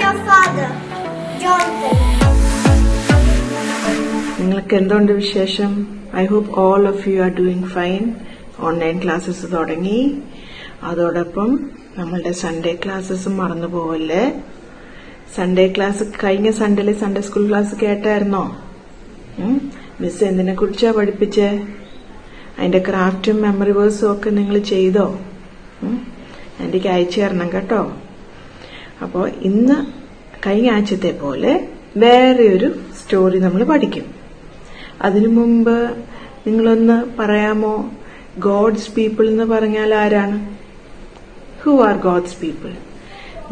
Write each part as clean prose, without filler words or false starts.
your father, Jonathan. നിങ്ങൾക്ക് എന്തുണ്ട് വിശേഷം? I hope all of you are doing fine. Online classes തുടങ്ങി. അതോടൊപ്പം നമ്മളുടെ സൺഡേ ക്ലാസ്സസും മറന്നു പോവല്ലേ. സൺഡേ ക്ലാസ് കഴിഞ്ഞ സൺഡേയിലെ സൺഡേ സ്കൂൾ ക്ലാസ് കേട്ടായിരുന്നോ? മിസ് എന്തിനെ കുറിച്ചാ പഠിപ്പിച്ചേ? അതിന്റെ ക്രാഫ്റ്റും മെമ്മറി വേഴ്സും ഒക്കെ നിങ്ങൾ ചെയ്തോ? എനിക്ക് അയച്ചു തരണം കേട്ടോ. അപ്പോൾ ഇന്ന് കഴിഞ്ഞ ആഴ്ചത്തെ പോലെ വേറെ ഒരു സ്റ്റോറി നമ്മൾ പഠിക്കും. അതിനു മുമ്പ് നിങ്ങളൊന്ന് പറയാമോ, ഗോഡ്സ് പീപ്പിൾ എന്ന് പറഞ്ഞാൽ ആരാണ്? Who are God's people?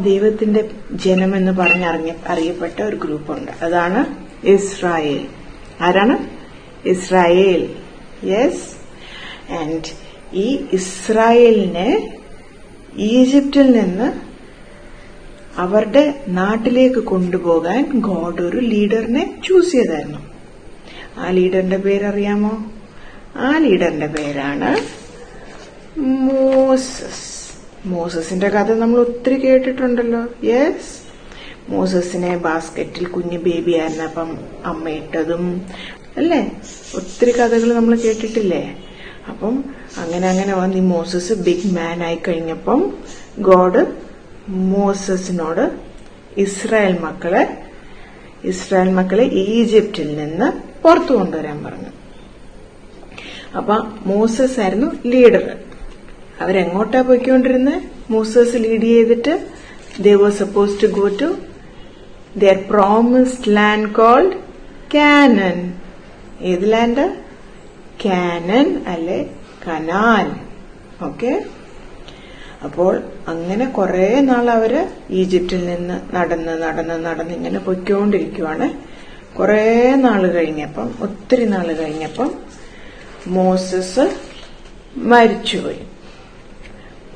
ദൈവത്തിന്റെ ജനം എന്ന് അറിയപ്പെട്ട ഒരു ഗ്രൂപ്പുണ്ട്. അതാണ് ഇസ്രായേൽ. ആരാണ്? ഇസ്രായേൽ. യെസ്. ആൻഡ് ഈ ഇസ്രായേലിനെ ഈജിപ്തിൽ നിന്ന് അവരുടെ നാട്ടിലേക്ക് കൊണ്ടുപോകാൻ ഗോഡ് ഒരു ലീഡറിനെ ചൂസ് ചെയ്തായിരുന്നു. ആ ലീഡറിന്റെ പേരറിയാമോ? ആ ലീഡറിന്റെ പേരാണ് മോസസ്. മോസസിന്റെ കഥ നമ്മൾ ഒത്തിരി കേട്ടിട്ടുണ്ടല്ലോ. യെസ്. മോസസിനെ ബാസ്ക്കറ്റിൽ കുഞ്ഞു ബേബി ആയിരുന്നപ്പം അമ്മയിട്ടതും അല്ലേ? ഒത്തിരി കഥകൾ നമ്മൾ കേട്ടിട്ടില്ലേ? അപ്പം അങ്ങനെ വന്ന് ഈ മോസസ് ബിഗ് മാൻ ആയി കഴിഞ്ഞപ്പം ഗോഡ് മോസസിനോട് ഇസ്രായേൽ മക്കളെ ഈജിപ്തിൽ നിന്ന് പുറത്തു കൊണ്ടുവരാൻ പറഞ്ഞു. അപ്പൊ മോസസ് ആയിരുന്നു ലീഡർ. അവരെങ്ങോട്ടാ പോയിക്കൊണ്ടിരുന്നത്? മോസസ് ലീഡ് ചെയ്തിട്ട് they were supposed to go to their promised land called Canaan. ഏത് ലാൻഡ്? കാനൻ അല്ലെ കനാൻ. ഓക്കെ. അപ്പോൾ അങ്ങനെ കുറെ നാൾ അവര് ഈജിപ്തിൽ നിന്ന് നടന്ന് ഇങ്ങനെ പൊയ്ക്കൊണ്ടിരിക്കുവാണ്. ഒത്തിരി നാള് കഴിഞ്ഞപ്പം മോസസ് മരിച്ചുപോയി.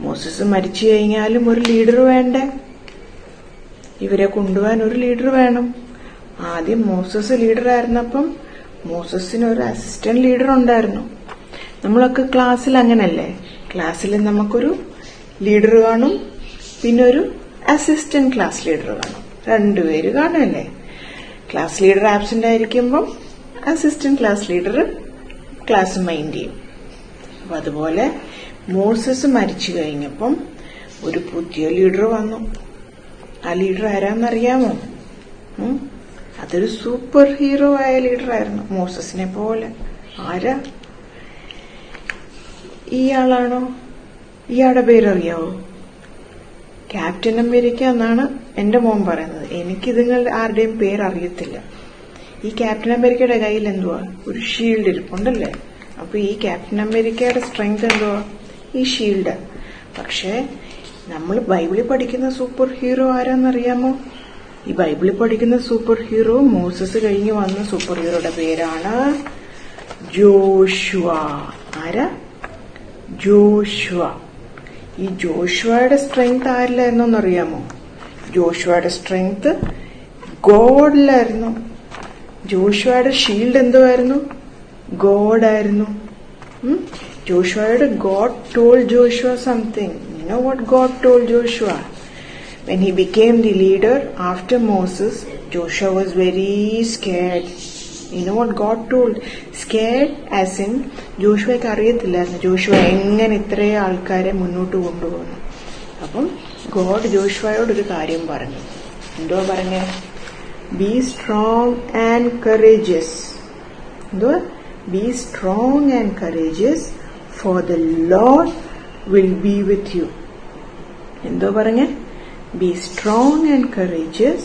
മോസസ് മരിച്ചു കഴിഞ്ഞാലും ഒരു ലീഡർ വേണ്ടേ? ഇവരെ കൊണ്ടുപോകാൻ ഒരു ലീഡർ വേണം. ആദ്യം മോസസ് ലീഡർ ആയിരുന്നപ്പം മോസസിന് ഒരു അസിസ്റ്റന്റ് ലീഡർ ഉണ്ടായിരുന്നു. നമ്മളൊക്കെ ക്ലാസ്സിൽ അങ്ങനല്ലേ? ക്ലാസ്സിൽ നമുക്കൊരു ലീഡർ കാണും, പിന്നെ ഒരു അസിസ്റ്റന്റ് ക്ലാസ് ലീഡർ കാണും. രണ്ടുപേര് കാണുമല്ലേ? ക്ലാസ് ലീഡർ ആബ്സെന്റ് ആയിരിക്കുമ്പം assistant class leader class mind ചെയ്യും. അപ്പൊ അതുപോലെ മോസസ് മരിച്ചു കഴിഞ്ഞപ്പം ഒരു പുതിയ ലീഡർ വന്നു. ആ ലീഡർ ആരാന്നറിയാമോ? അതൊരു സൂപ്പർ ഹീറോ ആയ ലീഡർ ആയിരുന്നു, മോസസിനെ പോലെ. ആരാ? ഇയാളാണോ? ഇയാളുടെ പേരറിയാവോ? ക്യാപ്റ്റൻ അമേരിക്ക എന്നാണ് എന്റെ മോൻ പറയുന്നത്. എനിക്കിതുങ്ങളുടെ ആരുടെയും പേരറിയത്തില്ല. ഈ ക്യാപ്റ്റൻ അമേരിക്കയുടെ കയ്യിൽ എന്തുവാ? ഒരു ഷീൽഡ് ഇരിപ്പുണ്ടല്ലേ? അപ്പൊ ഈ ക്യാപ്റ്റൻ അമേരിക്കയുടെ സ്ട്രെങ്ത് എന്തുവാ? ഈ ഷീൽഡ്. പക്ഷെ നമ്മൾ ബൈബിളിൽ പഠിക്കുന്ന സൂപ്പർ ഹീറോ ആരാന്നറിയാമോ? ഈ ബൈബിളിൽ പഠിക്കുന്ന സൂപ്പർ ഹീറോ മോസസ് കഴിഞ്ഞ് വന്ന സൂപ്പർ ഹീറോയുടെ പേരാണ് ജോഷുവ. ആരാ? ജോഷുവ. ഈ ജോഷുവയുടെ സ്ട്രെങ്ത് ആരിലായിരുന്നു എന്നറിയാമോ? ജോഷുവയുടെ സ്ട്രെങ്ത് ഗോഡിലായിരുന്നു. ജോഷുവയുടെ ഷീൽഡ് എന്തുവായിരുന്നു? ഗോഡായിരുന്നു. ജോഷുവയുടെ God told Joshua something. You know what God told Joshua? When he became the leader after Moses, Joshua was very scared. You know what God told? Scared as in ജോഷുവയ്ക്ക് അറിയത്തില്ലായിരുന്നു Joshua എങ്ങനെ ഇത്രയും ആൾക്കാരെ മുന്നോട്ട് കൊണ്ടുപോകുന്നു. അപ്പം God ജോഷുവയോടൊരു കാര്യം പറഞ്ഞു. എന്തോ പറഞ്ഞേ? Be strong and courageous. എന്തോ? Be strong and courageous, for the Lord will be with you. എന്തോ പറഞ്ഞേ? Be strong and courageous,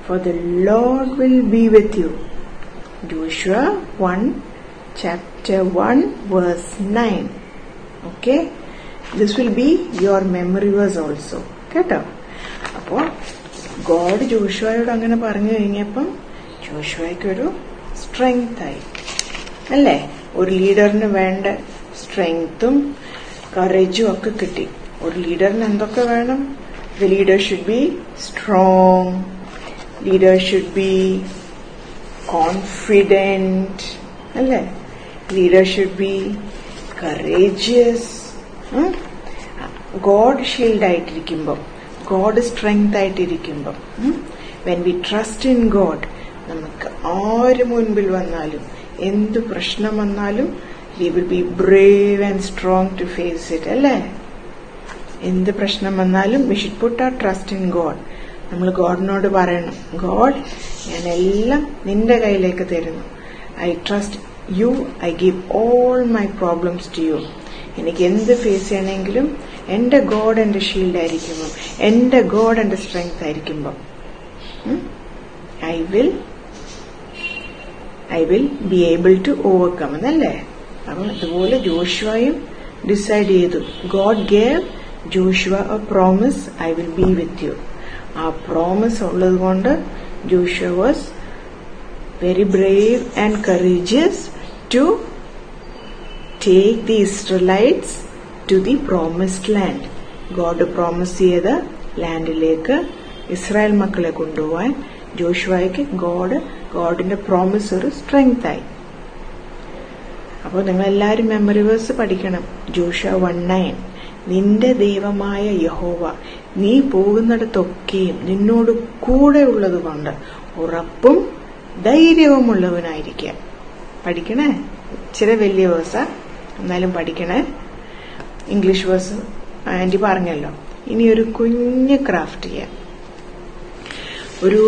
for the Lord will be with you. Joshua 1, chapter 1, verse 9. Okay? This will be your memory verse also. കേട്ടോ? അപ്പോൾ God ജോഷുവയോട് അങ്ങനെ പറഞ്ഞു കഴിഞ്ഞപ്പം ജോഷുവയ്ക്കൊരു strength ആയി അല്ലേ? ഒരു ലീഡറിന് വേണ്ട സ്ട്രെങ്ത്തും കറേജും ഒക്കെ കിട്ടി. ഒരു ലീഡറിന് എന്തൊക്കെ വേണം? The leader should be strong. Leader should be confident. അല്ലേ? Leader should be courageous. God shield ആയിട്ടിരിക്കുമ്പോൾ ഗോഡ് സ്ട്രെങ്ത് ആയിട്ടിരിക്കുമ്പം, when we trust in God, നമുക്ക് ആര് മുൻപിൽ വന്നാലും എന്ത് പ്രശ്നം വന്നാലും we will be brave and strong to face it. അല്ലേ? എന്ത് പ്രശ്നം വന്നാലും we should put our trust in God. നമ്മൾ ഗോഡിനോട് പറയണം, ഗോഡ്, ഞാൻ എല്ലാം നിന്റെ കയ്യിലേക്ക് തരുന്നു. I trust you, I give all my problems to you. എനിക്ക് എന്ത് ഫേസ് ചെയ്യണമെങ്കിലും എന്റെ ഗോഡ് എന്റെ ഷീൽഡ് ആയിരിക്കുമ്പം, എന്റെ ഗോഡ് എന്റെ സ്ട്രെങ്ത് ആയിരിക്കുമ്പം I will be able to overcome എന്നല്ലേ? അപ്പം അതുപോലെ ജോഷുവയും ഡിസൈഡ് ചെയ്തു. God gave Joshua a promise, I will be with you. ആ പ്രോമിസ് ഉള്ളത് കൊണ്ട് Joshua was very brave and courageous to take the Israelites to the promised land. God promise ചെയ്ത ലാൻഡിലേക്ക് ഇസ്രായേൽ മക്കളെ കൊണ്ടുപോവാൻ ജോഷുവയ്ക്ക് ഗോഡിന്റെ പ്രോമിസ് ഒരു സ്ട്രെങ്ത് ആയി. അപ്പോൾ നിങ്ങൾ എല്ലാവരും മെമ്മറി വേഴ്സ് പഠിക്കണം. ജോഷുവ 1:9, നിന്റെ ദൈവമായ യഹോവ നീ പോകുന്നിടത്തൊക്കെയും നിന്നോട് കൂടെ ഉള്ളത് കൊണ്ട് ഉറപ്പും ധൈര്യവുമുള്ളവനായിരിക്കുക. പഠിക്കണേ. ഇച്ചിരി വലിയ വേഴ്സാ, എന്നാലും പഠിക്കണേ. ഇംഗ്ലീഷ് വേഴ്സ് ആന്റി പറഞ്ഞല്ലോ. ഇനി ഒരു കുഞ്ഞ് ക്രാഫ്റ്റ് ചെയ്യാം. ഒരു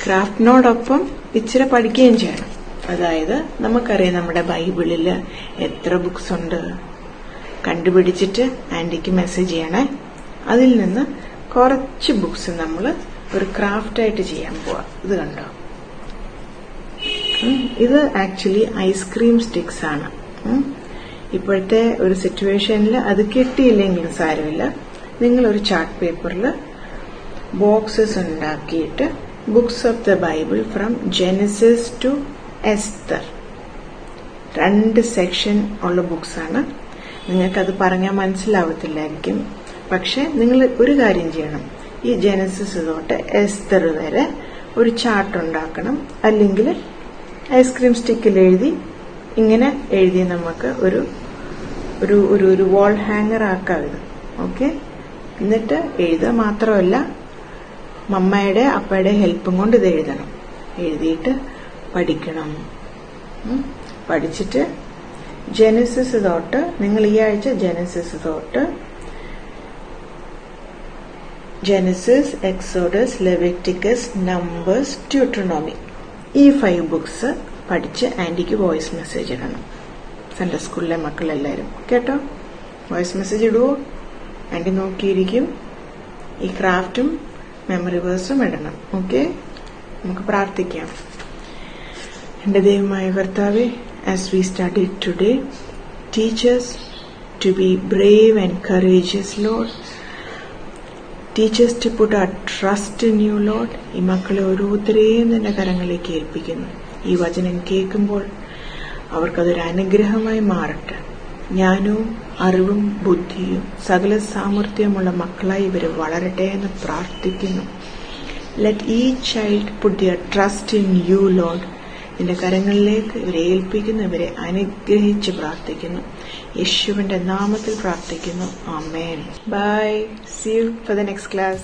ക്രാഫ്റ്റിനോടൊപ്പം ഇച്ചിരി പഠിക്കുകയും ചെയ്യണം. അതായത് നമുക്കറിയാം നമ്മുടെ ബൈബിളില് എത്ര ബുക്സ് ഉണ്ട്, കണ്ടുപിടിച്ചിട്ട് ആന്റിക്ക് മെസ്സേജ് ചെയ്യണേ. അതിൽ നിന്ന് കുറച്ച് ബുക്സ് നമ്മൾ ഒരു ക്രാഫ്റ്റായിട്ട് ചെയ്യാൻ പോവാ. ഇത് കണ്ടോ? ഇത് ആക്ച്വലി ഐസ്ക്രീം സ്റ്റിക്സ് ആണ്. ഇപ്പോഴത്തെ ഒരു സിറ്റുവേഷനിൽ അത് കിട്ടിയില്ലെങ്കിലും സാരമില്ല. നിങ്ങളൊരു ചാർട്ട് പേപ്പറിൽ ബോക്സസ് ഉണ്ടാക്കിയിട്ട് books of the Bible from Genesis to Esther, 2 section ഉള്ള ബുക്സാണ്. നിങ്ങൾക്കത് പറഞ്ഞാൽ മനസ്സിലാവത്തില്ലായിരിക്കും. പക്ഷെ നിങ്ങൾ ഒരു കാര്യം ചെയ്യണം, ഈ ജെനസിസ് തൊട്ട് എസ്തർ വരെ ഒരു ചാർട്ട് ഉണ്ടാക്കണം. അല്ലെങ്കിൽ ഐസ്ക്രീം സ്റ്റിക്കിൽ ഇങ്ങനെ എഴുതി നമുക്ക് ഒരു വാൾ ഹാങ്ങർ ആക്കാം ഇത്. ഓക്കെ? എന്നിട്ട് എഴുതുക മാത്രമല്ല, മമ്മയുടെ അപ്പയുടെ ഹെൽപ്പും കൊണ്ട് ഇത് എഴുതണം. എഴുതിയിട്ട് പഠിക്കണം. പഠിച്ചിട്ട് ജെനസിസ് തൊട്ട്, നിങ്ങൾ ഈ ആഴ്ച ജെനസിസ് തൊട്ട് ജെനസിസ്, എക്സോഡസ്, ലെവിറ്റിക്കസ്, നമ്പേഴ്സ്, ഡ്യൂട്രോണോമി, ഈ 5 ബുക്സ് പഠിച്ച് ആന്റിക്ക് വോയിസ് മെസ്സേജ് ഇടണം. സൺഡേ സ്കൂളിലെ മക്കളെല്ലാവരും കേട്ടോ? വോയിസ് മെസ്സേജ് ഇടുവോ? ആന്റി നോക്കിയിരിക്കും. ഈ ക്രാഫ്റ്റും മെമ്മറി വേഴ്സും ഇടണം. ഓക്കെ? നമുക്ക് പ്രാർത്ഥിക്കാം. എന്റെ ദൈവമായ കർത്താവേ, as we studied today, teach us to be brave and courageous, Lord. Teach us to put our trust in you, Lord. ഈ മക്കളെ ഓരോരുത്തരെയും നിന്റെ കരങ്ങളിലേക്ക് ഏൽപ്പിക്കുന്നു. ഈ വചനം കേൾക്കുമ്പോൾ അവർക്കതൊരു അനുഗ്രഹമായി മാറട്ടെ. ജ്ഞാനവും അറിവും ബുദ്ധിയും സകല സാമർഥ്യമുള്ള മക്കളായി ഇവർ വളരട്ടെ എന്ന് പ്രാർത്ഥിക്കുന്നു. Let each child put their trust in you, Lord. നിന്റെ കരങ്ങളിലേക്ക് ഇവരെ ഏൽപ്പിക്കുന്നു. ഇവരെ അനുഗ്രഹിച്ച് പ്രാർത്ഥിക്കുന്നു. യേശുവിന്റെ നാമത്തിൽ പ്രാർത്ഥിക്കുന്നു. ആമേൻ. By. See you for the next class.